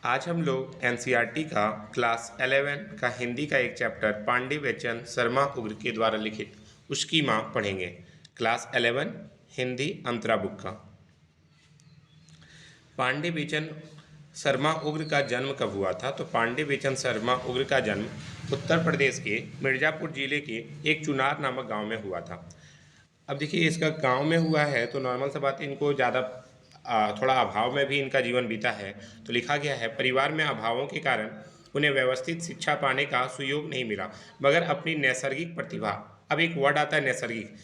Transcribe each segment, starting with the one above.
आज हम लोग एनसीईआरटी का क्लास 11 का हिंदी का एक चैप्टर पांडे बेचन शर्मा उग्र के द्वारा लिखित उसकी माँ पढ़ेंगे। क्लास 11 हिंदी अंतरा बुक का। पांडे बेचन शर्मा उग्र का जन्म कब हुआ था? तो पांडे बेचन शर्मा उग्र का जन्म उत्तर प्रदेश के मिर्ज़ापुर जिले के एक चुनार नामक गांव में हुआ था। अब देखिए, इसका गांव में हुआ है तो नॉर्मल सा बात है, इनको ज़्यादा थोड़ा अभाव में भी इनका जीवन बीता है। तो लिखा गया है, परिवार में अभावों के कारण उन्हें व्यवस्थित शिक्षा पाने का सुयोग नहीं मिला, मगर अपनी नैसर्गिक प्रतिभा। अब एक वर्ड आता है नैसर्गिक।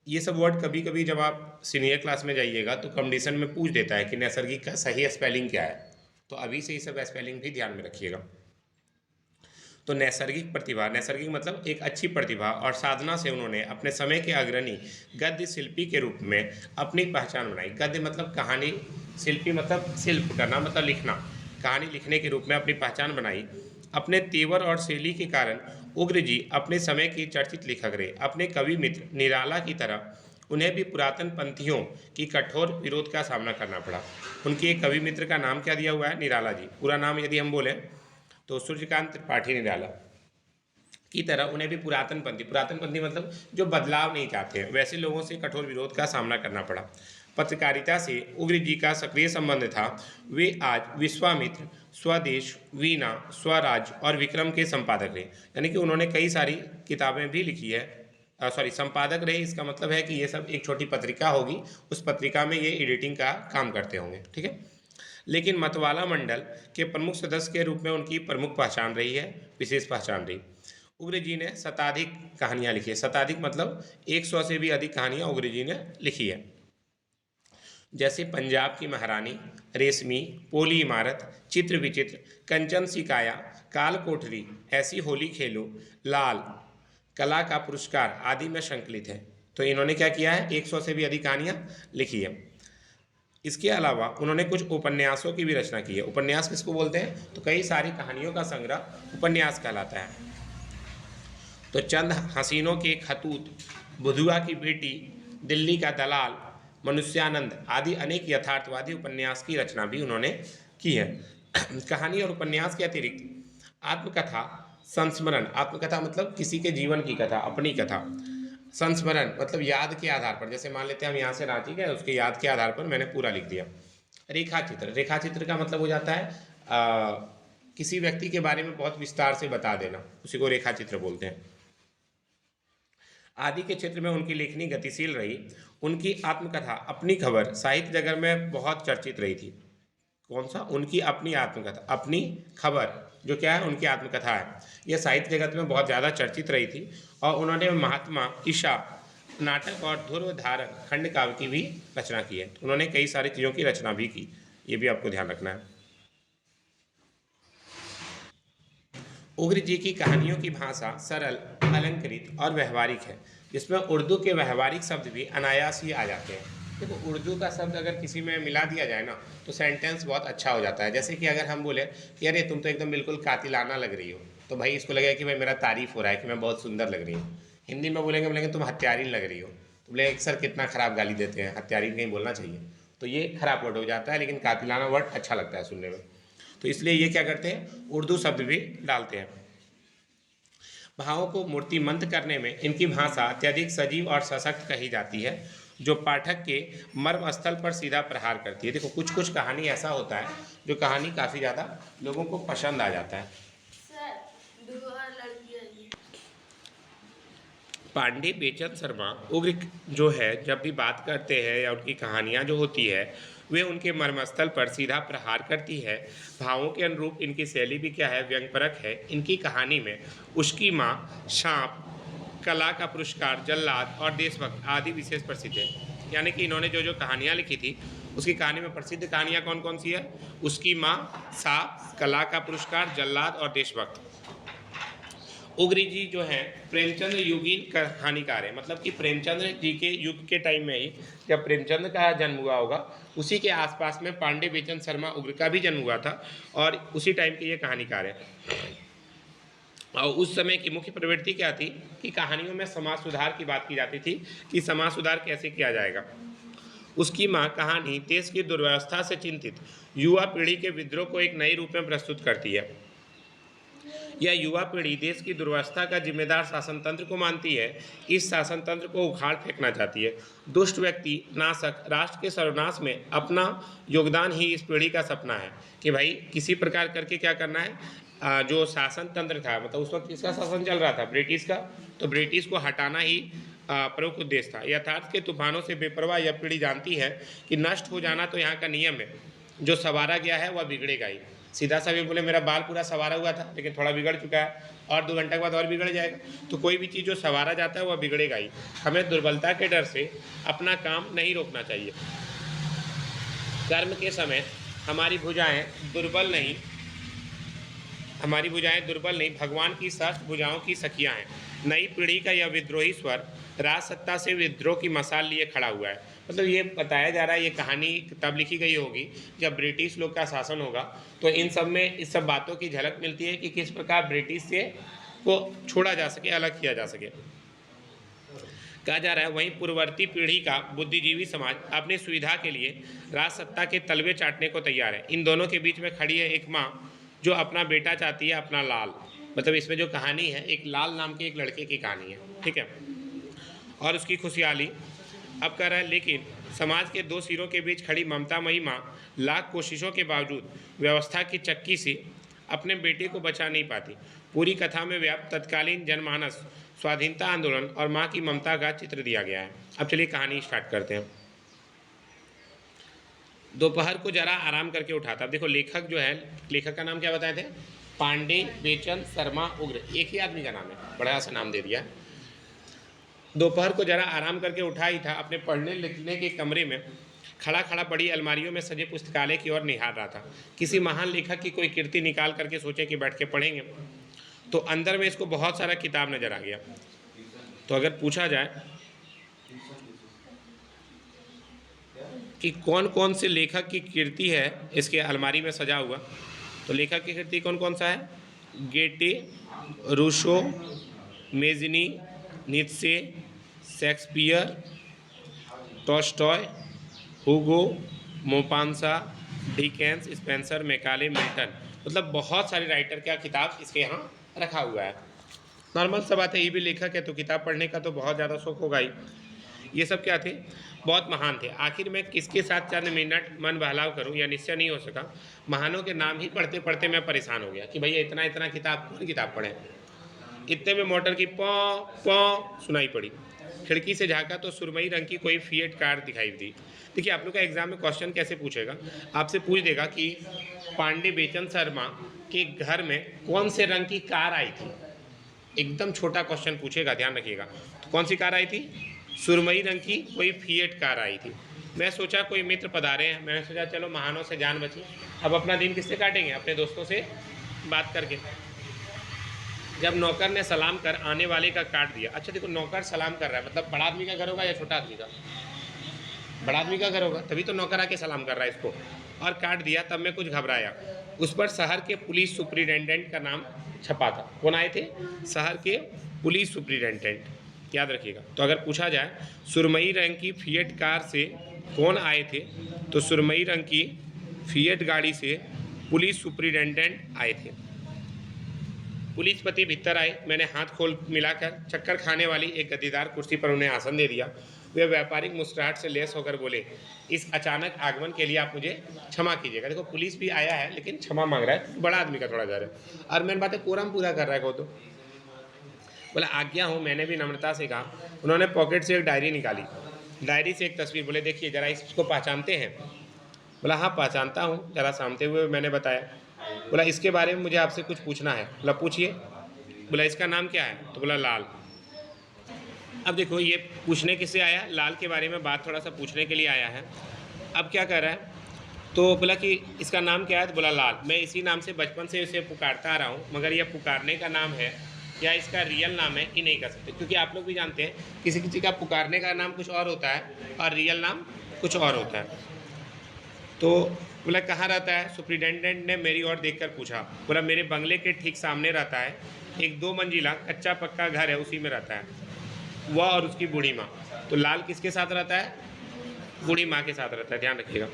ये सब वर्ड कभी कभी जब आप सीनियर क्लास में जाइएगा तो कंडीशन में पूछ देता है कि नैसर्गिक का सही स्पेलिंग क्या है। तो अभी से ही सब स्पेलिंग भी ध्यान में रखिएगा। तो नैसर्गिक प्रतिभा, नैसर्गिक मतलब एक अच्छी प्रतिभा और साधना से उन्होंने अपने समय के अग्रणी गद्य शिल्पी के रूप में अपनी पहचान बनाई। गद्य मतलब कहानी, शिल्पी मतलब शिल्प करना, मतलब लिखना। कहानी लिखने के रूप में अपनी पहचान बनाई। अपने तेवर और शैली के कारण उग्र जी अपने समय के चर्चित लेखक रहे। अपने कवि मित्र निराला की तरह उन्हें भी पुरातन पंथियों की कठोर विरोध का सामना करना पड़ा। उनके एक कवि मित्र का नाम क्या दिया हुआ है? निराला जी। पूरा नाम यदि हम बोलें तो सूर्यकांत त्रिपाठी निराला की तरह उन्हें भी पुरातन पंथी मतलब जो बदलाव नहीं चाहते हैं, वैसे लोगों से कठोर विरोध का सामना करना पड़ा। पत्रकारिता से उग्र जी का सक्रिय संबंध था। वे आज विश्वामित्र, स्वदेश, वीणा, स्वराज और विक्रम के संपादक रहे। यानी कि उन्होंने कई सारी किताबें भी लिखी है। सॉरी, संपादक रहे, इसका मतलब है कि ये सब एक छोटी पत्रिका होगी, उस पत्रिका में ये एडिटिंग का काम करते होंगे। ठीक है। लेकिन मतवाला मंडल के प्रमुख सदस्य के रूप में उनकी प्रमुख पहचान रही है, विशेष पहचान रही। उग्र जी ने शताधिक कहानियां लिखी है। शताधिक मतलब 100 से भी अधिक कहानियां उग्र जी ने लिखी है। जैसे पंजाब की महारानी, रेशमी, पोली इमारत, चित्र विचित्र, कंचन सी काया, काल कोठरी, ऐसी होली खेलो, लाल, कला का पुरस्कार आदि में संकलित है। तो इन्होंने क्या किया है? 100 से भी अधिक कहानियां लिखी है। इसके अलावा उन्होंने कुछ उपन्यासों की भी रचना की है। उपन्यास किसको बोलते हैं? तो कई सारी कहानियों का संग्रह उपन्यास कहलाता है। तो चंद हसीनों के खतूत, बुधुआ की बेटी, दिल्ली का दलाल, मनुष्यानंद आदि अनेक यथार्थवादी उपन्यास की रचना भी उन्होंने की है। कहानी और उपन्यास के अतिरिक्त आत्मकथा, संस्मरण, आत्मकथा मतलब किसी के जीवन की कथा, अपनी कथा। संस्मरण मतलब याद के आधार पर, जैसे मान लेते हैं हम यहाँ से रांची गए, उसके याद के आधार पर मैंने पूरा लिख दिया। रेखा चित्र, रेखा चित्र का मतलब हो जाता है किसी व्यक्ति के बारे में बहुत विस्तार से बता देना, उसी को रेखा चित्र बोलते हैं। आदि के क्षेत्र में उनकी लेखनी गतिशील रही। उनकी आत्मकथा अपनी खबर साहित्य जगत में बहुत चर्चित रही थी। कौन सा? उनकी अपनी आत्मकथा, अपनी खबर, जो क्या है? उनकी आत्मकथा है। यह साहित्य जगत में बहुत ज़्यादा चर्चित रही थी। और उन्होंने महात्मा, ईशा, नाटक और ध्रुव धारक खंड काव्य की भी रचना की है। उन्होंने कई सारी चीज़ों की रचना भी की, ये भी आपको ध्यान रखना है। उग्र जी की कहानियों की भाषा सरल, अलंकृत और व्यवहारिक है, जिसमें उर्दू के व्यवहारिक शब्द भी अनायास ही आ जाते हैं। देखो, उर्दू का शब्द अगर किसी में मिला दिया जाए ना तो सेंटेंस बहुत अच्छा हो जाता है। जैसे कि अगर हम बोले कि अरे तुम तो एकदम बिल्कुल कातिलाना लग रही हो, तो भाई इसको लगेगा कि भाई मेरा तारीफ हो रहा है कि मैं बहुत सुंदर लग रही हूँ। हिंदी में बोलेंगे तुम हत्यारिन लग रही हो, तो बोलेंगे सर कितना खराब गाली देते हैं, हत्यारिन कहीं बोलना चाहिए। तो ये खराब वर्ड हो जाता है, लेकिन कातिलाना वर्ड अच्छा लगता है सुनने में। तो इसलिए ये क्या करते हैं? उर्दू शब्द भी डालते हैं। भावों को मूर्तिमंत करने में इनकी भाषा अत्यधिक सजीव और सशक्त कही जाती है, जो पाठक के मर्म स्थल पर सीधा प्रहार करती है। देखो, कुछ कुछ कहानी ऐसा होता है जो कहानी काफ़ी ज़्यादा लोगों को पसंद आ जाता है। पांडे बेचन शर्मा उग्र जो है, जब भी बात करते हैं या उनकी कहानियाँ जो होती है, वे उनके मर्मस्थल पर सीधा प्रहार करती है। भावों के अनुरूप इनकी शैली भी क्या है? व्यंगपरक है। इनकी कहानी में उसकी माँ, सांप, कला का पुरस्कार, जल्लाद और देशभक्त आदि विशेष प्रसिद्ध है। यानी कि इन्होंने जो जो कहानियाँ लिखी थी, उसकी कहानी में प्रसिद्ध कहानियाँ कौन कौन सी है? उसकी माँ, सांप, कला का पुरस्कार, जल्लाद और देशभक्त। उग्र जी जो हैं प्रेमचंद युगीन कहानीकार है, मतलब कि प्रेमचंद जी के युग के टाइम में ही, जब प्रेमचंद का जन्म हुआ होगा, उसी के आसपास में पांडे बेचन शर्मा उग्र का भी जन्म हुआ था, और उसी टाइम के ये कहानीकार है। और उस समय की मुख्य प्रवृत्ति क्या थी कि कहानियों में समाज सुधार की बात की जाती थी कि समाज सुधार कैसे किया जाएगा। उसकी माँ कहानी देश की दुर्व्यवस्था से चिंतित युवा पीढ़ी के विद्रोह को एक नए रूप में प्रस्तुत करती है। यह युवा पीढ़ी देश की दुर्व्यवस्था का जिम्मेदार शासन तंत्र को मानती है, इस शासन तंत्र को उखाड़ फेंकना चाहती है। दुष्ट व्यक्ति नाशक राष्ट्र के सर्वनाश में अपना योगदान ही इस पीढ़ी का सपना है कि भाई किसी प्रकार करके क्या करना है। जो शासन तंत्र था, मतलब उस वक्त किसका शासन चल रहा था, ब्रिटिश का, तो ब्रिटिश को हटाना ही प्रमुख उद्देश्य था। यथार्थ के तूफानों से बेपरवाह यह पीढ़ी जानती है कि नष्ट हो जाना तो यहाँ का नियम है, जो संवारा गया है वह बिगड़ेगा ही। सीधा सा भी बोले मेरा बाल पूरा संवारा हुआ था लेकिन थोड़ा बिगड़ चुका है और 2 घंटे के बाद और बिगड़ जाएगा, तो कोई भी चीज़ जो संवारा जाता है वह बिगड़ेगा ही। हमें दुर्बलता के डर से अपना काम नहीं रोकना चाहिए। कर्म के समय हमारी भुजाएं दुर्बल नहीं, भगवान की शस्त्र भुजाओं की सखियां हैं। नई पीढ़ी का यह विद्रोही स्वर राज सत्ता से विद्रोह की मसाल लिए खड़ा हुआ है। मतलब ये बताया जा रहा है, ये कहानी तब लिखी गई होगी जब ब्रिटिश लोग का शासन होगा, तो इन सब में इस सब बातों की झलक मिलती है कि किस प्रकार ब्रिटिश से को छोड़ा जा सके, अलग किया जा सके। कहा जा रहा है वहीं पूर्ववर्ती पीढ़ी का बुद्धिजीवी समाज अपनी सुविधा के लिए राज सत्ता के तलवे चाटने को तैयार है। इन दोनों के बीच में खड़ी है एक माँ जो अपना बेटा चाहती है, अपना लाल। मतलब इसमें जो कहानी है एक लाल नाम के एक लड़के की कहानी है, ठीक है, और उसकी खुशहाली। अब कह रहा है लेकिन समाज के 2 सिरों के बीच खड़ी ममतामयी माँ लाख कोशिशों के बावजूद व्यवस्था की चक्की से अपने बेटे को बचा नहीं पाती। पूरी कथा में व्याप्त तत्कालीन जनमानस, स्वाधीनता आंदोलन और माँ की ममता का चित्र दिया गया है। अब चलिए कहानी स्टार्ट करते हैं। दोपहर को जरा आराम करके उठा था। अब देखो लेखक जो है, लेखक का नाम क्या बताए थे, पांडे बेचन शर्मा उग्र, एक ही आदमी का नाम है, बड़ा सा नाम दे दिया। दोपहर को जरा आराम करके उठा ही था, अपने पढ़ने लिखने के कमरे में खड़ा खड़ा बड़ी अलमारियों में सजे पुस्तकालय की ओर निहार रहा था। किसी महान लेखक की कोई कृति निकाल करके सोचे कि बैठ के पढ़ेंगे, तो अंदर में इसको बहुत सारा किताब नजर आ गया। तो अगर पूछा जाए कि कौन कौन से लेखक की कृति है इसके अलमारी में सजा हुआ, तो लेखक की कृति कौन कौन सा है, Goethe, Rousseau, Mazzini, Nietzsche, Shakespeare, Tolstoy, Hugo, Maupassant, Dickens, Spencer, Macaulay, Milton. मतलब बहुत सारे राइटर का किताब इसके यहाँ रखा हुआ है। नॉर्मल सा बात है, ये भी लेखक है तो किताब पढ़ने का तो बहुत ज़्यादा शौक होगा ही। ये सब क्या थे, बहुत महान थे। आखिर मैं किसके साथ चंद मिनट मन बहलाव करूं यह निश्चय नहीं हो सका। महानों के नाम ही पढ़ते पढ़ते मैं परेशान हो गया कि भैया इतना इतना किताब कौन किताब पढ़े। इतने में मोटर की पौ पौ सुनाई पड़ी। खिड़की से झांका तो सुरमई रंग की कोई फिएट कार दिखाई दी। देखिए आप लोग का एग्जाम में क्वेश्चन कैसे पूछेगा, आपसे पूछ देगा कि पांडे बेचन शर्मा के घर में कौन से रंग की कार आई थी। एकदम छोटा क्वेश्चन पूछेगा, ध्यान रखिएगा। तो कौन सी कार आई थी, सुरमई रंग की कोई फिएट कार आई थी। मैं सोचा कोई मित्र पधारे हैं, मैंने सोचा चलो महानों से जान बची। अब अपना दिन किससे काटेंगे, अपने दोस्तों से बात करके। जब नौकर ने सलाम कर आने वाले का काट दिया। अच्छा देखो नौकर सलाम कर रहा है, मतलब बड़ा आदमी का घर होगा या छोटा आदमी का, बड़ा आदमी का घर होगा, तभी तो नौकर आके सलाम कर रहा है इसको, और काट दिया। तब मैं कुछ घबराया। उस पर शहर के पुलिस सुप्रिटेंडेंट का नाम छपा था। कौन आए थे, शहर के पुलिस सुप्रिटेंडेंट, याद रखिएगा। तो अगर पूछा जाए सुरमई रंग की फिएट कार से कौन आए थे, तो सुरमई रंग की फिएट गाड़ी से पुलिस सुप्रिटेंडेंट आए थे। पुलिस पति भीतर आए। मैंने हाथ खोल मिलाकर चक्कर खाने वाली एक गद्दीदार कुर्सी पर उन्हें आसन दे दिया। वे व्यापारिक मुस्कुराहट से लैस होकर बोले, इस अचानक आगमन के लिए आप मुझे क्षमा कीजिएगा। देखो पुलिस भी आया है लेकिन क्षमा मांग रहा है, बड़ा आदमी का थोड़ा घर है। और मेन बात है कोरम पूरा कर रहा है। को तो बोला आज्ञा हूँ, मैंने भी नम्रता से कहा। उन्होंने पॉकेट से एक डायरी निकाली, डायरी से एक तस्वीर। बोले देखिए जरा इसको पहचानते हैं। बोला हाँ पहचानता हूँ, जरा सामते हुए मैंने बताया। बोला इसके बारे में मुझे आपसे कुछ पूछना है। बोला पूछिए। बोला इसका नाम क्या है, तो बोला लाल। अब देखो ये पूछने किससे आया, लाल के बारे में बात थोड़ा सा पूछने के लिए आया है। अब क्या कर रहा है, तो बोला कि इसका नाम क्या है, तो बोला लाल। मैं इसी नाम से बचपन से इसे पुकारता आ रहा हूँ, मगर यह पुकारने का नाम है या इसका रियल नाम है ये नहीं कर सकते, क्योंकि आप लोग भी जानते हैं किसी किसी का पुकारने का नाम कुछ और होता है और रियल नाम कुछ और होता है। तो बोला कहाँ रहता है, सुप्रिटेंडेंट ने मेरी ओर देखकर पूछा। बोला मेरे बंगले के ठीक सामने रहता है, एक 2 मंजिला कच्चा पक्का घर है, उसी में रहता है वह और उसकी बूढ़ी माँ। तो लाल किसके साथ रहता है, बूढ़ी माँ के साथ रहता है, ध्यान रखिएगा।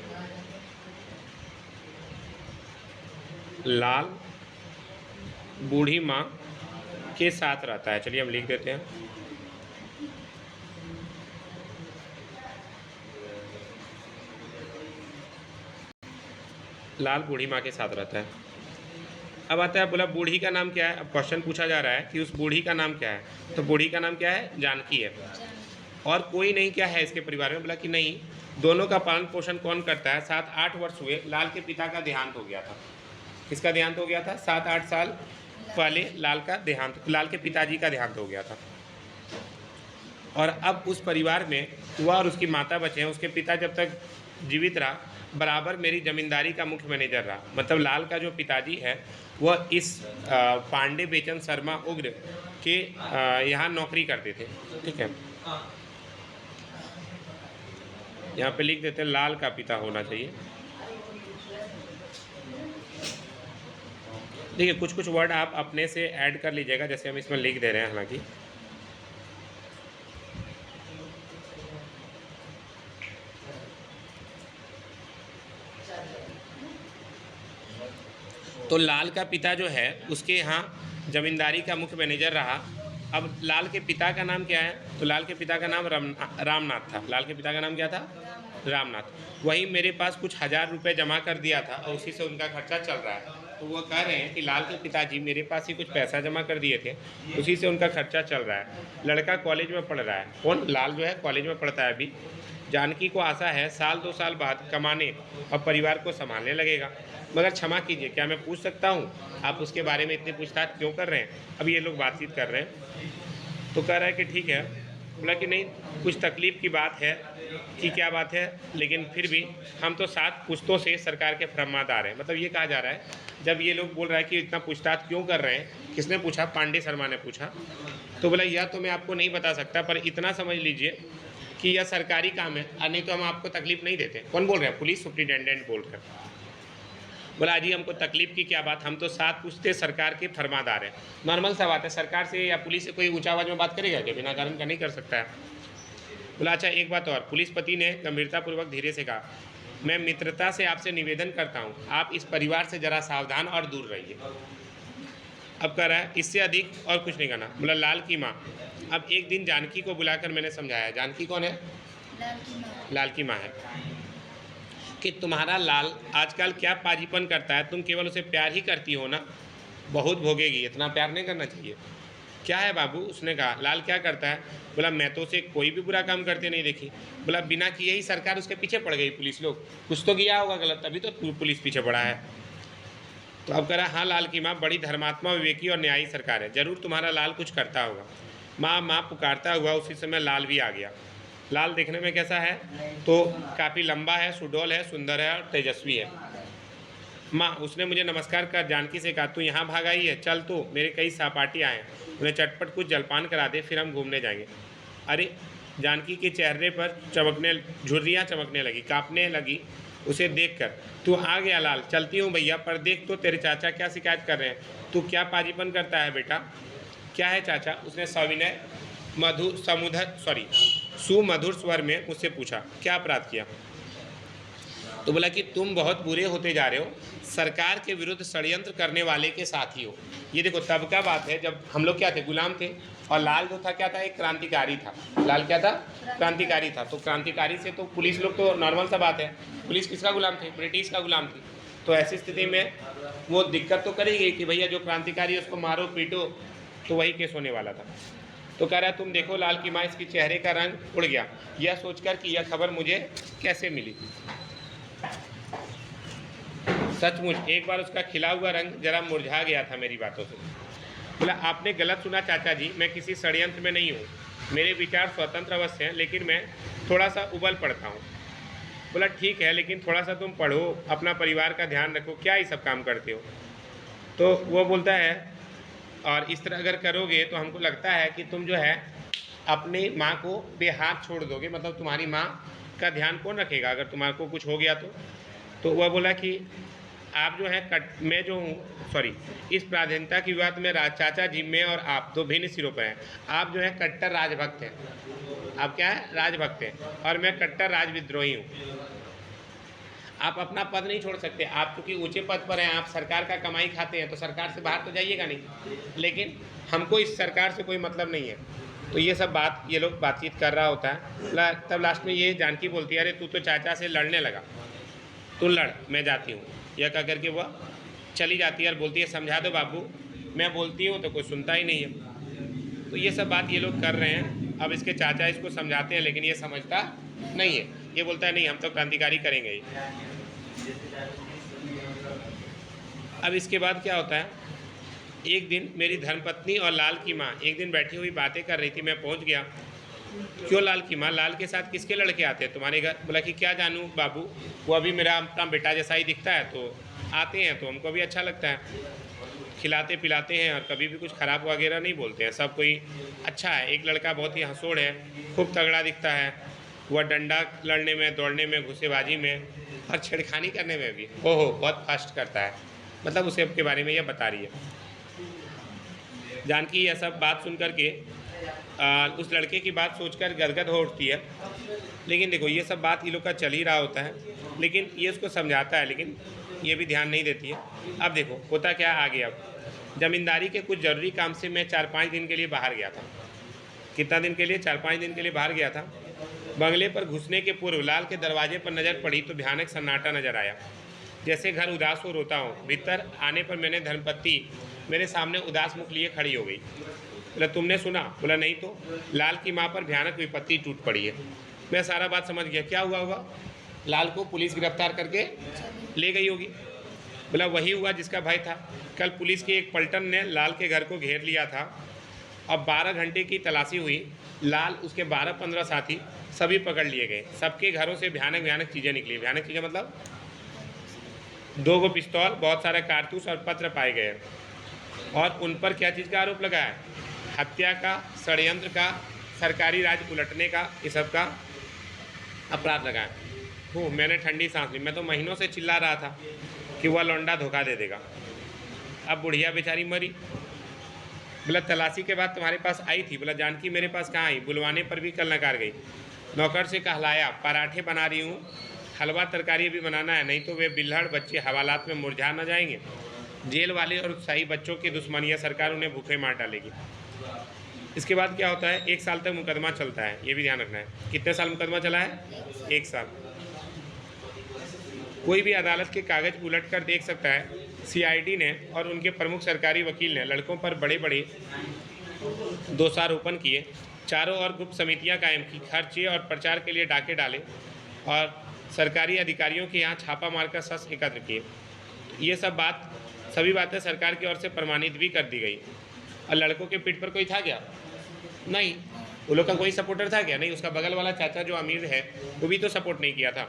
लाल बूढ़ी माँ के साथ रहता है। चलिए हम लिख देते हैं। लाल बूढ़ी माँ के साथ रहता है। अब आता है, बोला बूढ़ी का नाम क्या है। अब क्वेश्चन पूछा जा रहा है कि उस बूढ़ी का नाम क्या है, तो बूढ़ी का नाम क्या है, जानकी है। और कोई नहीं क्या है इसके परिवार में, बोला कि नहीं, दोनों का पालन पोषण कौन करता है। 7-8 वर्ष हुए, लाल के पिता का देहांत हो गया था। किसका देहांत हो गया था? 7-8 साल पहले लाल का देहांत, लाल के पिताजी का देहांत हो गया था। और अब उस परिवार में वह और उसकी माता बचे हैं। उसके पिता जब तक जीवित रहा, बराबर मेरी जमींदारी का मुख्य मैनेजर रहा। मतलब लाल का जो पिताजी है वह इस पांडे बेचन शर्मा उग्र के यहाँ नौकरी करते थे। ठीक है, यहाँ पे लिख देते हैं लाल का पिता होना चाहिए। देखिए कुछ कुछ वर्ड आप अपने से ऐड कर लीजिएगा, जैसे हम इसमें लिख दे रहे हैं। हालांकि तो लाल का पिता जो है उसके यहाँ जमींदारी का मुख्य मैनेजर रहा। अब लाल के पिता का नाम क्या है, तो लाल के पिता का नाम रामनाथ था। लाल के पिता का नाम क्या था? रामनाथ। वही मेरे पास कुछ 1000 रुपये जमा कर दिया था और उसी से उनका खर्चा चल रहा है। तो वो कह रहे हैं कि लाल के पिताजी मेरे पास ही कुछ पैसा जमा कर दिए थे, उसी से उनका खर्चा चल रहा है। लड़का कॉलेज में पढ़ रहा है। कौन? लाल जो है कॉलेज में पढ़ता है अभी। जानकी को आशा है 1-2 साल बाद कमाने और परिवार को संभालने लगेगा। मगर क्षमा कीजिए, क्या मैं पूछ सकता हूँ आप उसके बारे में इतनी पूछताछ क्यों कर रहे हैं? अब ये लोग बातचीत कर रहे हैं, तो कह रहा है कि ठीक है। बोला कि नहीं, कुछ तकलीफ़ की बात है। कि क्या बात है? लेकिन फिर भी हम तो 7 पुश्तों से सरकार के फरमादार हैं। मतलब ये कहा जा रहा है, जब ये लोग बोल रहा है कि इतना पूछताछ क्यों कर रहे हैं, किसने पूछा? पांडे शर्मा ने पूछा। तो बोला यह तो मैं आपको नहीं बता सकता, पर इतना समझ लीजिए कि यह सरकारी काम है, और नहीं तो हम आपको तकलीफ़ नहीं देते। कौन बोल रहे हैं? पुलिस सुप्रिटेंडेंट बोल रहे हैं। बोला जी हमको तकलीफ़ की क्या बात, हम तो 7 पुश्ते सरकार के फरमादार हैं। नॉर्मल सा बात है, सरकार से या पुलिस से कोई ऊंचा आवाज़ में बात करेगा क्या? बिना कारण का नहीं कर सकता है। बोला अच्छा एक बात और। पुलिस पति ने गंभीरतापूर्वक धीरे से कहा, मैं मित्रता से आपसे निवेदन करता हूँ, आप इस परिवार से ज़रा सावधान और दूर रहिए। अब कह रहा है इससे अधिक और कुछ नहीं करना। बोला लाल की माँ। अब एक दिन जानकी को बुलाकर मैंने समझाया। जानकी कौन है? लाल की माँ है। कि तुम्हारा लाल आजकल क्या पाजीपन करता है, तुम केवल उसे प्यार ही करती हो ना, बहुत भोगेगी, इतना प्यार नहीं करना चाहिए। क्या है बाबू? उसने कहा। लाल क्या करता है? बोला मैं तो उसे कोई भी बुरा काम करते नहीं देखी। बोला बिना किए ही सरकार उसके पीछे पड़ गई, पुलिस लोग, कुछ तो किया होगा गलत, तभी तो पुलिस पीछे पड़ा है। तो अब कह रहा हाँ लाल की माँ बड़ी धर्मात्मा, विवेकी और न्यायी सरकार है, जरूर तुम्हारा लाल कुछ करता होगा। माँ माँ पुकारता हुआ उसी समय लाल भी आ गया। लाल देखने में कैसा है? तो काफ़ी लंबा है, सुडौल है, सुंदर है और तेजस्वी है। माँ, उसने मुझे नमस्कार कर जानकी से कहा, तू यहाँ भाग आई है, चल तो मेरे कई सहपाठी आए हैं, उन्हें चटपट कुछ जलपान करा दे, फिर हम घूमने जाएंगे। अरे, जानकी के चेहरे पर झुर्रियाँ चमकने लगी, काँपने लगी उसे देखकर। तू आ गया लाल, चलती हूँ भैया, पर देख तो तेरे चाचा क्या शिकायत कर रहे हैं। तू क्या पाजीपन करता है बेटा? क्या है चाचा? उसने सविनय सुमधुर स्वर में मुझसे पूछा। क्या अपराध किया? तो बोला कि तुम बहुत बुरे होते जा रहे हो, सरकार के विरुद्ध षड्यंत्र करने वाले के साथ ही हो। ये देखो तब का बात है जब हम लोग क्या थे? गुलाम थे। और लाल जो था क्या था? एक क्रांतिकारी था। लाल क्या था? क्रांतिकारी था। तो क्रांतिकारी से तो पुलिस लोग तो नॉर्मल सा बात है, पुलिस किसका गुलाम थे? ब्रिटिश का गुलाम थी। तो ऐसी स्थिति में वो दिक्कत तो करेगी कि भैया जो क्रांतिकारी है उसको मारो पीटो, तो वही केस होने वाला था। तो कह रहा है तुम देखो लाल की माँ, इसके चेहरे का रंग उड़ गया, यह सोचकर कि यह खबर मुझे कैसे मिली। सचमुच एक बार उसका खिला हुआ रंग जरा मुरझा गया था मेरी बातों से। बोला आपने गलत सुना चाचा जी, मैं किसी षड्यंत्र में नहीं हूँ, मेरे विचार स्वतंत्र अवश्य हैं, लेकिन मैं थोड़ा सा उबल पड़ता हूँ। बोला ठीक है, लेकिन थोड़ा सा तुम पढ़ो, अपना परिवार का ध्यान रखो, क्या ये सब काम करते हो? तो वो बोलता है और इस तरह अगर करोगे तो हमको लगता है कि तुम जो है अपनी माँ को बेहाथ छोड़ दोगे, मतलब तुम्हारी माँ का ध्यान कौन रखेगा अगर तुम्हारे को कुछ हो गया तो वह बोला कि आप जो है मैं जो हूँ इस प्राधीनता की बात में चाचा जी, मैं और आप दो भिन्न सिरों पर हैं। आप जो है कट्टर राजभक्त हैं। आप क्या है, राजभक्त हैं, और मैं कट्टर राजविद्रोही हूँ। आप अपना पद नहीं छोड़ सकते। आप क्योंकि ऊंचे पद पर हैं, आप सरकार का कमाई खाते हैं, तो सरकार से बाहर तो जाइएगा नहीं, लेकिन हमको इस सरकार से कोई मतलब नहीं है। तो ये सब बात ये लोग बातचीत कर रहा होता है। तब लास्ट में ये जानकी बोलती है, अरे तू तो चाचा से लड़ने लगा, तू लड़, मैं जाती हूँ। यह कह करके वह चली जाती है और बोलती है, समझा दो बाबू, मैं बोलती हूँ तो कोई सुनता ही नहीं है। तो ये सब बात ये लोग कर रहे हैं। अब इसके चाचा इसको समझाते हैं, लेकिन ये समझता नहीं है। ये बोलता है, नहीं हम तो क्रांतिकारी करेंगे ही। अब इसके बाद क्या होता है, एक दिन मेरी धर्मपत्नी और लाल की माँ एक दिन बैठी हुई बातें कर रही थी। मैं पहुँच गया। क्यों लाल की माँ, लाल के साथ किसके लड़के आते हैं तुम्हारे घर? बोला कि क्या जानूँ बाबू, वो अभी मेरा अपना बेटा जैसा ही दिखता है, तो आते हैं तो हमको भी अच्छा लगता है, खिलाते पिलाते हैं, और कभी भी कुछ ख़राब वगैरह नहीं बोलते हैं। सब कोई अच्छा है। एक लड़का बहुत ही हंसोड़ है, खूब तगड़ा दिखता है, वह डंडा लड़ने में, दौड़ने में, घुसेबाजी में और छेड़खानी करने में भी ओहो बहुत फास्ट करता है। मतलब उसे के बारे में यह बता रही है। जानकी यह सब बात सुन कर के उस लड़के की बात सोचकर गदगद हो उठती है। लेकिन देखो ये सब बात ये लोग का चल ही रहा होता है, लेकिन ये उसको समझाता है, लेकिन ये भी ध्यान नहीं देती है। अब देखो होता क्या आगे। अब ज़मींदारी के कुछ ज़रूरी काम से मैं 4-5 दिन के लिए बाहर गया था। कितना दिन के लिए? 4-5 दिन के लिए बाहर गया था। बंगले पर घुसने के पूर्व लाल के दरवाजे पर नज़र पड़ी तो भयानक सन्नाटा नजर आया, जैसे घर उदास हो रोता हूँ। भीतर आने पर मैंने धर्मपत्नी मेरे सामने उदास मुख लिए खड़ी हो गई। बोला, तुमने सुना? बोला, नहीं तो। लाल की माँ पर भयानक विपत्ति टूट पड़ी है। मैं सारा बात समझ गया। क्या हुआ होगा? लाल को पुलिस गिरफ्तार करके ले गई होगी। बोला, वही हुआ जिसका भय था। कल पुलिस की एक पलटन ने लाल के घर को घेर लिया था। अब 12 घंटे की तलाशी हुई। लाल, उसके 12-15 साथी सभी पकड़ लिए गए। सबके घरों से भयानक भयानक चीज़ें निकली। भयानक चीज़ें मतलब 2 गो पिस्तौल, बहुत सारे कारतूस और पत्र पाए गए। और उन पर क्या चीज़ का आरोप लगा है? हत्या का, षड्यंत्र का, सरकारी राज उलटने का, ये सब का अपराध लगा है। मैंने ठंडी सांस ली। मैं तो महीनों से चिल्ला रहा था कि वह लौंडा धोखा दे देगा। अब बुढ़िया बेचारी मरी। बोला, तलाशी के बाद तुम्हारे पास आई थी? बोला, जानकी मेरे पास कहाँ आई, बुलवाने पर भी कल नकार गई। नौकर से कहलाया, पराठे बना रही हूँ, हलवा तरकारी भी बनाना है, नहीं तो वे बिल्हड़ बच्चे हवालात में मुरझा न जाएंगे। जेल वाले और उत्साही बच्चों की दुश्मनियाँ सरकार उन्हें भूखे मार डालेगी। इसके बाद क्या होता है, 1 साल तक मुकदमा चलता है। ये भी ध्यान रखना है। कितने साल मुकदमा चला है? 1 साल। कोई भी अदालत के कागज उलट कर देख सकता है। सीआईडी ने और उनके प्रमुख सरकारी वकील ने लड़कों पर बड़े बड़े दोषारोपण किए। चारों ओर गुप्त समितियां कायम की, खर्चे और प्रचार के लिए डाके डाले और सरकारी अधिकारियों के यहाँ छापा मारकर शस्त्र एकत्र किए। ये सब बात, सभी बातें सरकार की ओर से प्रमाणित भी कर दी गई। और लड़कों के पीठ पर कोई था क्या? नहीं। वो लोग का कोई सपोर्टर था क्या? नहीं। उसका बगल वाला चाचा जो अमीर है वो भी तो सपोर्ट नहीं किया था।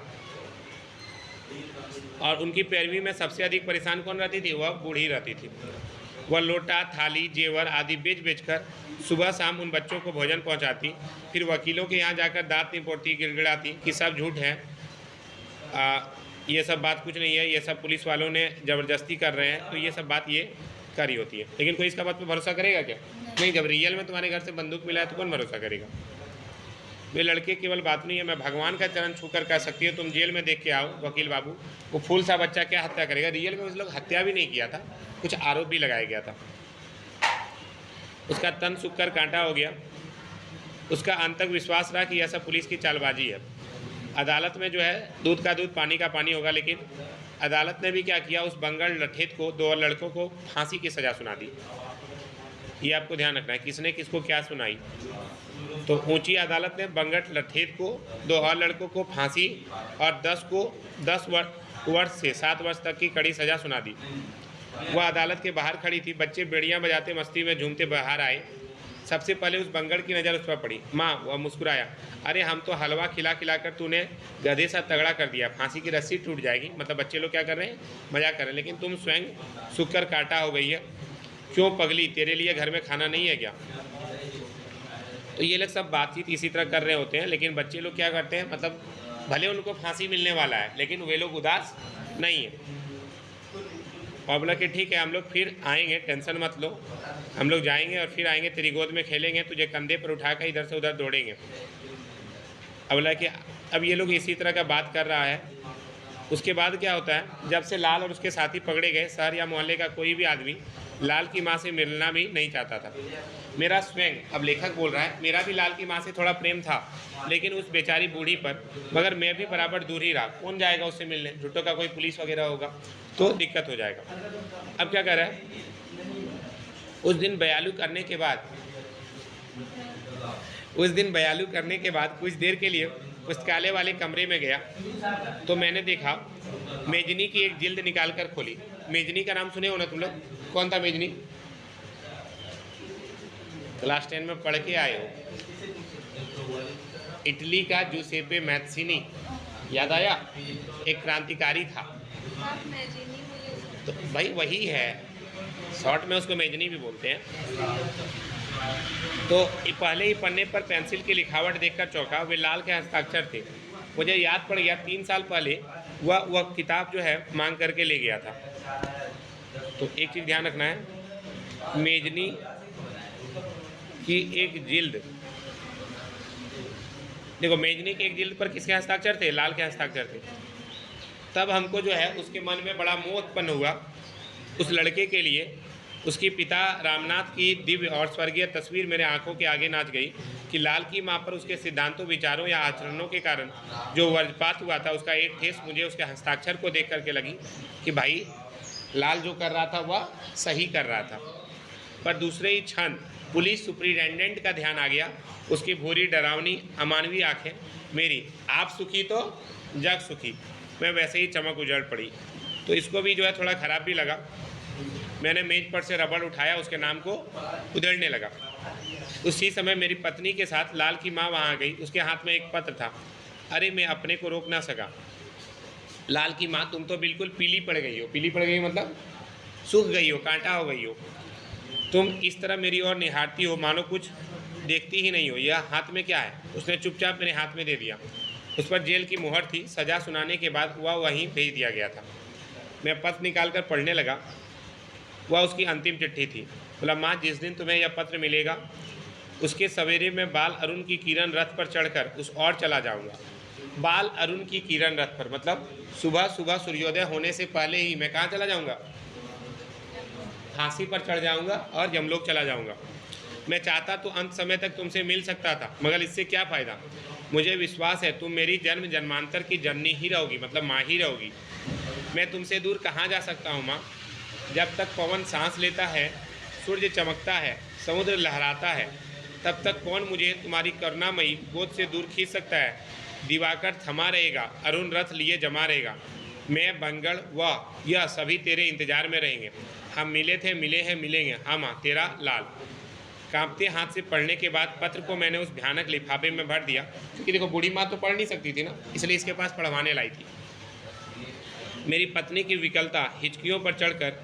और उनकी पैरवी में सबसे अधिक परेशान कौन रहती थी? वह बूढ़ी रहती थी। वह लोटा, थाली, जेवर आदि बेच बेचकर सुबह शाम उन बच्चों को भोजन पहुंचाती, फिर वकीलों के यहाँ जाकर दांत निपोड़ती, गिड़गिड़ाती कि सब झूठ है, ये सब बात कुछ नहीं है, ये सब पुलिस वालों ने ज़बरदस्ती कर रहे हैं। तो ये सब बात ये करी होती है। लेकिन कोई इसका बात पर भरोसा करेगा क्या? नहीं। जब रियल में तुम्हारे घर से बंदूक मिला है तो कौन भरोसा करेगा? वे लड़के केवल बात नहीं है, मैं भगवान का चरण छूकर कह सकती हूँ, तुम जेल में देख के आओ वकील बाबू, वो फूल सा बच्चा क्या हत्या करेगा? रियल में उस लोग हत्या भी नहीं किया था, कुछ आरोप भी लगाया गया था। उसका तन सूख कर कांटा हो गया। उसका अंत तक विश्वास रहा कि यह सब पुलिस की चालबाजी है। अदालत में जो है दूध का दूध, पानी का पानी होगा। लेकिन अदालत ने भी क्या किया, उस बंगल लठेत को, 2 और लड़कों को फांसी की सज़ा सुना दी। ये आपको ध्यान रखना है, किसने किसको क्या सुनाई। तो ऊंची अदालत ने बंगट लठेत को, 2 और लड़कों को फांसी और 10 को 10 वर्ष से 7 वर्ष तक की कड़ी सज़ा सुना दी। वह अदालत के बाहर खड़ी थी। बच्चे बेड़ियाँ बजाते मस्ती में झूमते बाहर आए। सबसे पहले उस बंगड़ की नज़र उस पर पड़ी। माँ, वह मुस्कुराया, अरे हम तो हलवा खिला खिला कर तूने गधे सा तगड़ा कर दिया, फांसी की रस्सी टूट जाएगी। मतलब बच्चे लोग क्या कर रहे हैं, मजाक कर रहे हैं, लेकिन तुम स्वयं सूख कर काटा हो गई है। क्यों पगली, तेरे लिए घर में खाना नहीं है क्या? तो ये लोग सब बातचीत इसी तरह कर रहे होते हैं। लेकिन बच्चे लोग क्या करते हैं, मतलब भले उनको फांसी मिलने वाला है लेकिन वे लोग उदास नहीं है। और बोला कि ठीक है, हम लोग फिर आएंगे, टेंशन मत लो, हम लोग जाएंगे और फिर आएंगे, तेरी गोद में खेलेंगे, तुझे कंधे पर उठाकर इधर से उधर दौड़ेंगे। अब बोला कि अब ये लोग इसी तरह का बात कर रहा है। उसके बाद क्या होता है, जब से लाल और उसके साथी पकड़े गए, शहर या मोहल्ले का कोई भी आदमी लाल की माँ से मिलना भी नहीं चाहता था। मेरा स्वयं, अब लेखक बोल रहा है, मेरा भी लाल की माँ से थोड़ा प्रेम था, लेकिन उस बेचारी बूढ़ी पर, मगर मैं भी बराबर दूर ही रहा। कौन जाएगा उससे मिलने, झूठों का कोई पुलिस वगैरह होगा तो दिक्कत हो जाएगा। अब क्या कर रहा है, उस दिन बयालू करने के बाद कुछ देर के लिए पुस्तकालय वाले कमरे में गया तो मैंने देखा मेजनी की एक जिल्द निकाल कर खोली। मेजनी का नाम सुने हो ना तुम लोग? कौन था मेजनी? क्लास 10 में पढ़ के आए हो। इटली का जूसेपे मैत्सिनी, याद आया? एक क्रांतिकारी था। तो भाई वही है, शॉर्ट में उसको मेजनी भी बोलते हैं। तो पहले ही पन्ने पर पेंसिल की लिखावट देखकर चौंका। वे लाल के हस्ताक्षर थे। मुझे याद पड़ गया 3 साल पहले वह किताब जो है मांग करके ले गया था। तो एक चीज़ ध्यान रखना है, मेजनी की एक जिल्द, देखो मेजनी की एक जिल्द पर किसके हस्ताक्षर थे? लाल के हस्ताक्षर थे। तब हमको जो है उसके मन में बड़ा मोह उत्पन्न हुआ उस लड़के के लिए। उसके पिता रामनाथ की दिव्य और स्वर्गीय तस्वीर मेरे आंखों के आगे नाच गई कि लाल की माँ पर उसके सिद्धांतों, विचारों या आचरणों के कारण जो वज्रपात हुआ था, उसका एक ठेस मुझे उसके हस्ताक्षर को देख करके लगी कि भाई लाल जो कर रहा था वह सही कर रहा था। पर दूसरे ही क्षण पुलिस सुपरिटेंडेंट का ध्यान आ गया। उसकी भूरी डरावनी अमानवीय आंखें, मेरी आप सुखी तो जग सुखी, मैं वैसे ही चमक उजड़ पड़ी। तो इसको भी जो है थोड़ा ख़राब भी लगा। मैंने मेज पर से रबड़ उठाया, उसके नाम को उधेड़ने लगा। उसी समय मेरी पत्नी के साथ लाल की माँ वहाँ आ गई। उसके हाथ में एक पत्र था। अरे मैं अपने को रोक ना सका। लाल की माँ, तुम तो बिल्कुल पीली पड़ गई हो। पीली पड़ गई मतलब सूख गई हो, कांटा हो गई हो। तुम इस तरह मेरी ओर निहारती हो मानो कुछ देखती ही नहीं हो। यह हाथ में क्या है? उसने चुपचाप मेरे हाथ में दे दिया। उस पर जेल की मुहर थी। सज़ा सुनाने के बाद वह वहीं भेज दिया गया था। मैं पत्र निकाल कर पढ़ने लगा। वह उसकी अंतिम चिट्ठी थी। बोला, माँ जिस दिन तुम्हें यह पत्र मिलेगा उसके सवेरे में बाल अरुण की किरण रथ पर चढ़कर उस ओर चला जाऊंगा। बाल अरुण की किरण रथ पर मतलब सुबह सुबह सूर्योदय होने से पहले ही मैं कहाँ चला जाऊंगा? फांसी पर चढ़ जाऊंगा और यमलोक चला जाऊंगा। मैं चाहता तो अंत समय तक तुमसे मिल सकता था, मगर इससे क्या फ़ायदा? मुझे विश्वास है तुम मेरी जन्म जन्मांतर की जननी ही रहोगी, मतलब माँ ही रहोगी। मैं तुमसे दूर कहाँ जा सकता हूँ माँ? जब तक पवन सांस लेता है, सूर्य चमकता है, समुद्र लहराता है, तब तक कौन मुझे तुम्हारी करुणामयी गोद से दूर खींच सकता है? दिवाकर थमा रहेगा, अरुण रथ लिए जमा रहेगा। मैं, बंगड़ व यह सभी तेरे इंतजार में रहेंगे। हम मिले थे, मिले हैं, मिलेंगे। हाँ माँ, तेरा लाल। कांपते हाथ से पढ़ने के बाद पत्र को मैंने उस भयानक लिफाफे में भर दिया, क्योंकि देखो बूढ़ी माँ तो पढ़ नहीं सकती थी ना, इसलिए इसके पास पढ़वाने लाई थी। मेरी पत्नी की विकलता हिचकियों पर चढ़कर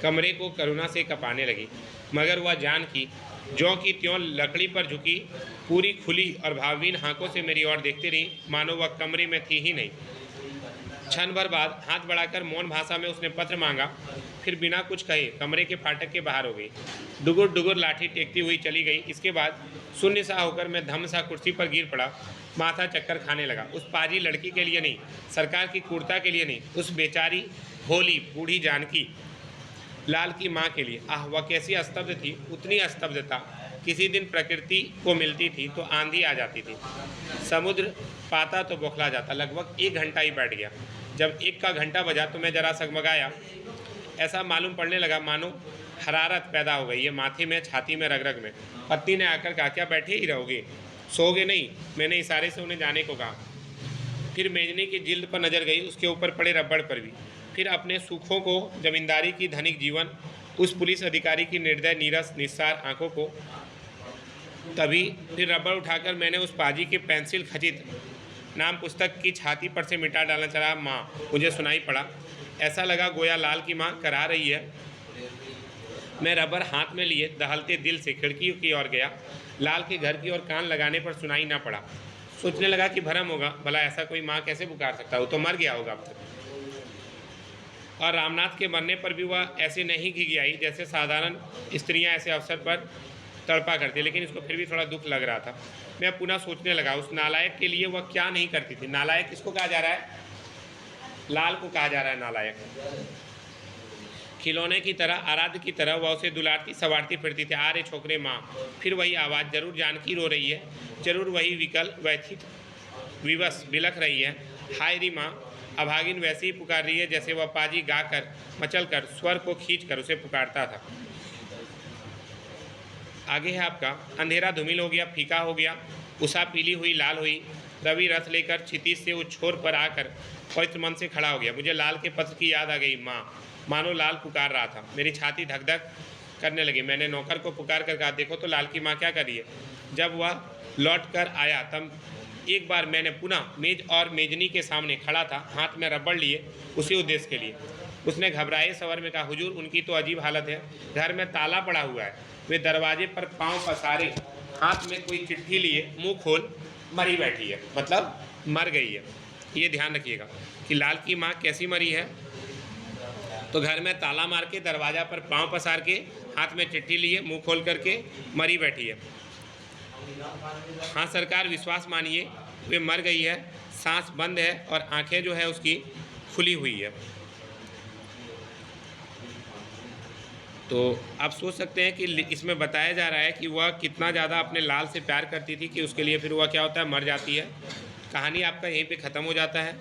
कमरे को करुणा से कपाने लगी, मगर वह जान की ज्यों की त्यों लकड़ी पर झुकी पूरी खुली और भावहीन आंखों से मेरी ओर देखती रही, मानो वह कमरे में थी ही नहीं। क्षण भर बाद हाथ बढ़ाकर मौन भाषा में उसने पत्र मांगा, फिर बिना कुछ कहे कमरे के फाटक के बाहर हो गई। डुगुर डुगुर लाठी टेकती हुई चली गई। इसके बाद शून्य सा होकर मैं धम सा कुर्सी पर गिर पड़ा। माथा चक्कर खाने लगा। उस पाजी लड़की के लिए नहीं, सरकार की क्रूरता के लिए नहीं, उस बेचारी भोली बूढ़ी जानकी लाल की माँ के लिए। आह, वह कैसी स्तब्ध थी। उतनी स्तब्धता किसी दिन प्रकृति को मिलती थी तो आंधी आ जाती थी, समुद्र पाता तो बौखला जाता। लगभग 1 घंटा ही बैठ गया। जब 1 का घंटा बजा तो मैं जरा सगमगाया। ऐसा मालूम पड़ने लगा मानो हरारत पैदा हो गई है माथे में, छाती में, रग में। पत्नी ने आकर कहा, क्या बैठे ही रहोगे, सोओगे नहीं? मैंने इशारे से उन्हें जाने को कहा। फिर मेजनी की जिल्द पर नजर गई, उसके ऊपर पड़े रबड़ पर भी। फिर अपने सुखों को, जमींदारी की धनिक जीवन, उस पुलिस अधिकारी की निर्दय नीरस निस्सार आंखों को। तभी फिर रबड़ उठाकर मैंने उस पाजी के पेंसिल खचित नाम पुस्तक की छाती पर से मिटा डालना चला। माँ, मुझे सुनाई पड़ा। ऐसा लगा गोया लाल की माँ करा रही है। मैं रबर हाथ में लिए दहलते दिल से खिड़की की ओर गया। लाल के घर की ओर कान लगाने पर सुनाई ना पड़ा। सोचने लगा कि भरम होगा, भला ऐसा कोई माँ कैसे पुकार सकता, वो तो मर गया होगा अब तक। और रामनाथ के मरने पर भी वह ऐसे नहीं घिघियाई जैसे साधारण स्त्रियां ऐसे अवसर पर तड़पा करती, लेकिन इसको फिर भी थोड़ा दुख लग रहा था। मैं पुनः सोचने लगा उस नालायक के लिए वह क्या नहीं करती थी। नालायक किसको कहा जा रहा है? लाल को कहा जा रहा है नालायक। खिलौने की तरह, आराध्य की तरह वह उसे दुलारती सवारती फिरती थी। आ रे छोकरे माँ, फिर वही आवाज़, जरूर जानकी रो रही है, जरूर वही विकल व्यथित विवश बिलख रही है। हाय री माँ, अभागिन वैसे ही पुकार रही है जैसे वह पाजी गाकर मचलकर स्वर को खींचकर उसे पुकारता था। आगे है आपका, अंधेरा धूमिल हो गया, फीका हो गया, उषा पीली हुई लाल हुई, रवि रथ लेकर क्षितिज से उस छोर पर आकर पवित्र मन से खड़ा हो गया। मुझे लाल के पत्र की याद आ गई। माँ, मानो लाल पुकार रहा था। मेरी छाती धक धक करने लगी। मैंने नौकर को पुकार कर कहा, देखो तो लाल की माँ क्या कर रही है। जब वह लौट कर आया तब एक बार मैंने पुनः मेज और मेजनी के सामने खड़ा था, हाथ में रबड़ लिए उसी उद्देश्य के लिए। उसने घबराए स्वर में कहा, हुजूर, उनकी तो अजीब हालत है, घर में ताला पड़ा हुआ है, वे दरवाजे पर पांव पसारे, हाथ में कोई चिट्ठी लिए, मुंह खोल मरी बैठी है, मतलब मर गई है। ये ध्यान रखिएगा कि लाल की माँ कैसी मरी है। तो घर में ताला मार के, दरवाजा पर पांव पसार के, हाथ में चिट्ठी लिए, मुंह खोल करके मरी बैठी है। हाँ सरकार, विश्वास मानिए, वे मर गई है, सांस बंद है और आंखें जो है उसकी खुली हुई है। तो आप सोच सकते हैं कि इसमें बताया जा रहा है कि वह कितना ज़्यादा अपने लाल से प्यार करती थी कि उसके लिए फिर वह क्या होता है, मर जाती है। कहानी आपका यहीं पे ख़त्म हो जाता है।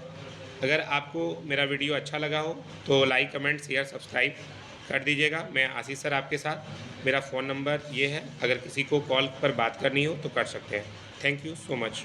अगर आपको मेरा वीडियो अच्छा लगा हो तो लाइक, कमेंट, शेयर, सब्सक्राइब कर दीजिएगा। मैं आशीष सर आपके साथ, मेरा फ़ोन नंबर ये है, अगर किसी को कॉल पर बात करनी हो तो कर सकते हैं। Thank you so much.